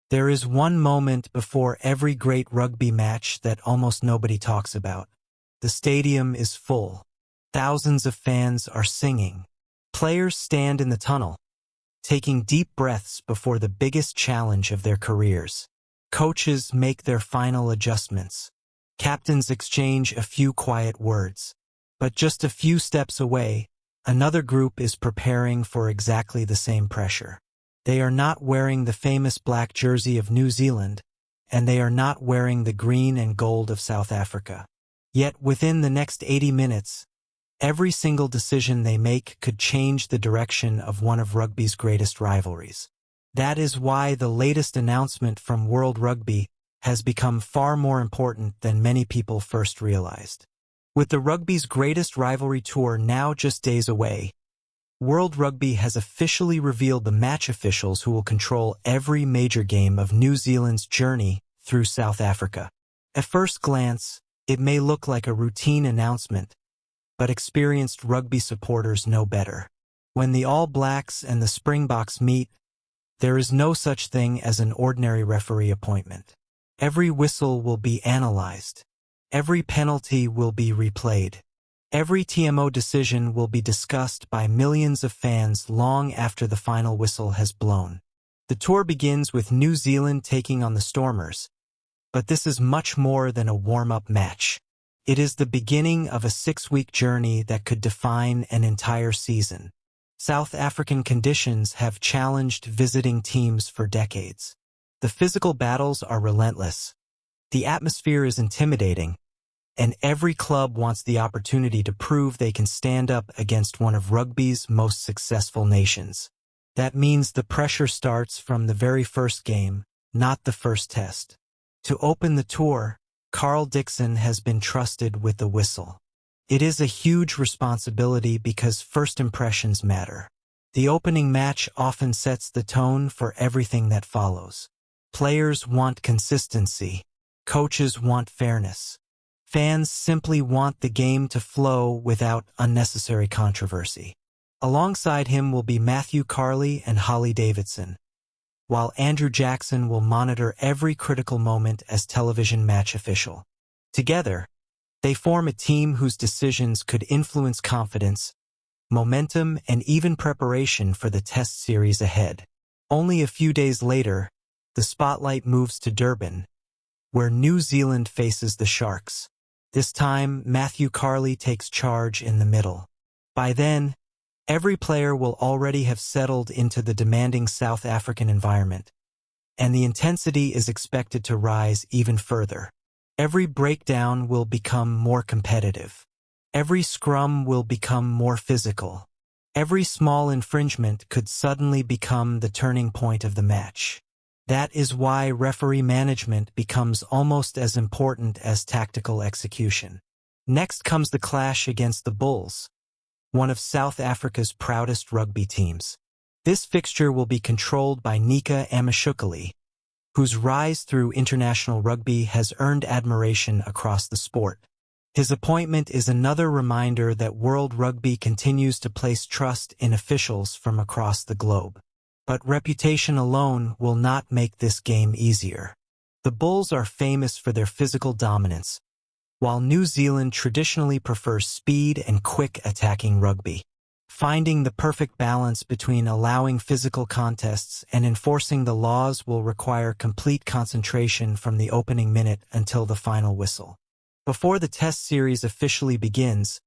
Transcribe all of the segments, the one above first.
There is one moment before every great rugby match that almost nobody talks about. The stadium is full. Thousands of fans are singing. Players stand in the tunnel, taking deep breaths before the biggest challenge of their careers. Coaches make their final adjustments. Captains exchange a few quiet words. But just a few steps away, another group is preparing for exactly the same pressure. They are not wearing the famous black jersey of New Zealand, and they are not wearing the green and gold of South Africa. Yet within the next 80 minutes, every single decision they make could change the direction of one of rugby's greatest rivalries. That is why the latest announcement from World Rugby has become far more important than many people first realized. With the rugby's greatest rivalry tour now just days away, World Rugby has officially revealed the match officials who will control every major game of New Zealand's journey through South Africa. At first glance, it may look like a routine announcement, but experienced rugby supporters know better. When the All Blacks and the Springboks meet, there is no such thing as an ordinary referee appointment. Every whistle will be analyzed. Every penalty will be replayed. Every TMO decision will be discussed by millions of fans long after the final whistle has blown. The tour begins with New Zealand taking on the Stormers, but this is much more than a warm-up match. It is the beginning of a 6-week journey that could define an entire season. South African conditions have challenged visiting teams for decades. The physical battles are relentless. The atmosphere is intimidating, and every club wants the opportunity to prove they can stand up against one of rugby's most successful nations. That means the pressure starts from the very first game, not the first test. To open the tour, Carl Dixon has been trusted with the whistle. It is a huge responsibility because first impressions matter. The opening match often sets the tone for everything that follows. Players want consistency. Coaches want fairness. Fans simply want the game to flow without unnecessary controversy. Alongside him will be Matthew Carley and Holly Davidson, while Andrew Jackson will monitor every critical moment as television match official. Together, they form a team whose decisions could influence confidence, momentum, and even preparation for the test series ahead. Only a few days later, the spotlight moves to Durban, where New Zealand faces the Sharks. This time, Matthew Carley takes charge in the middle. By then, every player will already have settled into the demanding South African environment, and the intensity is expected to rise even further. Every breakdown will become more competitive. Every scrum will become more physical. Every small infringement could suddenly become the turning point of the match. That is why referee management becomes almost as important as tactical execution. Next comes the clash against the Bulls, one of South Africa's proudest rugby teams. This fixture will be controlled by Nika Amashukali, whose rise through international rugby has earned admiration across the sport. His appointment is another reminder that World Rugby continues to place trust in officials from across the globe. But reputation alone will not make this game easier. The Bulls are famous for their physical dominance, while New Zealand traditionally prefers speed and quick attacking rugby. Finding the perfect balance between allowing physical contests and enforcing the laws will require complete concentration from the opening minute until the final whistle. Before the test series officially begins,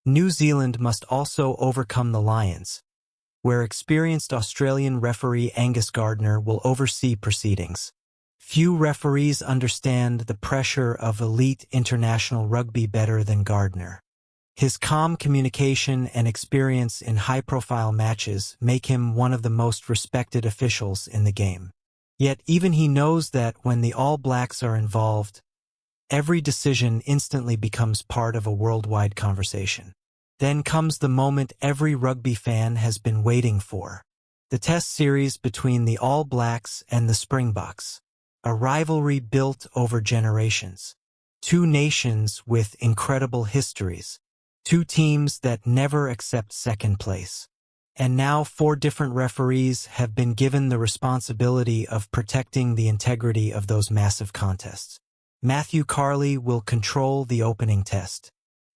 New Zealand must also overcome the Lions, where experienced Australian referee Angus Gardner will oversee proceedings. Few referees understand the pressure of elite international rugby better than Gardner. His calm communication and experience in high-profile matches make him one of the most respected officials in the game. Yet even he knows that when the All Blacks are involved, every decision instantly becomes part of a worldwide conversation. Then comes the moment every rugby fan has been waiting for. The test series between the All Blacks and the Springboks. A rivalry built over generations. Two nations with incredible histories. Two teams that never accept second place. And now 4 different referees have been given the responsibility of protecting the integrity of those massive contests. Matthew Carley will control the opening test.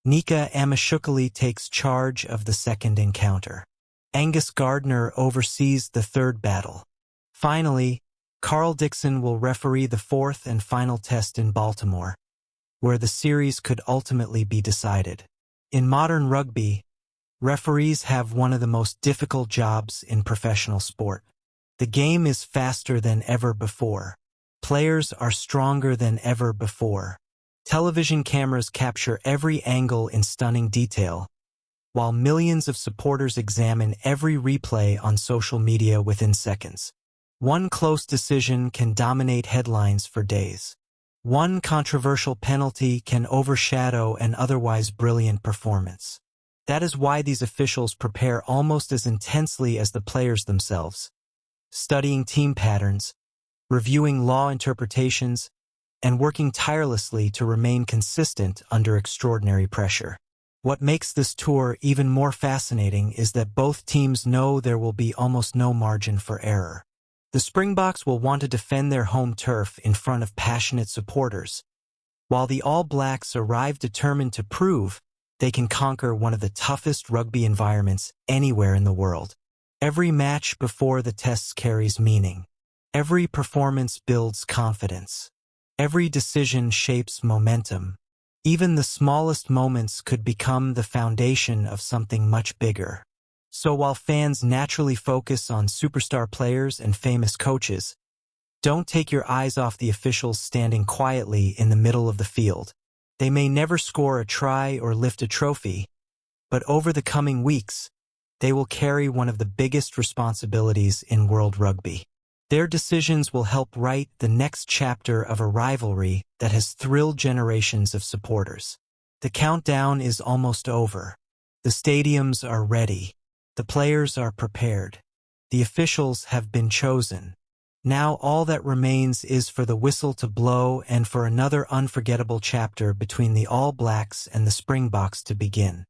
Nika Amashukali takes charge of the second encounter. Angus Gardner oversees the third battle. Finally, Carl Dixon will referee the fourth and final test in Baltimore, where the series could ultimately be decided. In modern rugby, referees have one of the most difficult jobs in professional sport. The game is faster than ever before. Players are stronger than ever before. Television cameras capture every angle in stunning detail, while millions of supporters examine every replay on social media within seconds. One close decision can dominate headlines for days. One controversial penalty can overshadow an otherwise brilliant performance. That is why these officials prepare almost as intensely as the players themselves, studying team patterns, reviewing law interpretations, and working tirelessly to remain consistent under extraordinary pressure. What makes this tour even more fascinating is that both teams know there will be almost no margin for error. The Springboks will want to defend their home turf in front of passionate supporters, while the All Blacks arrive determined to prove they can conquer one of the toughest rugby environments anywhere in the world. Every match before the tests carries meaning. Every performance builds confidence. Every decision shapes momentum. Even the smallest moments could become the foundation of something much bigger. So while fans naturally focus on superstar players and famous coaches, don't take your eyes off the officials standing quietly in the middle of the field. They may never score a try or lift a trophy, but over the coming weeks, they will carry one of the biggest responsibilities in World Rugby. Their decisions will help write the next chapter of a rivalry that has thrilled generations of supporters. The countdown is almost over. The stadiums are ready. The players are prepared. The officials have been chosen. Now all that remains is for the whistle to blow and for another unforgettable chapter between the All Blacks and the Springboks to begin.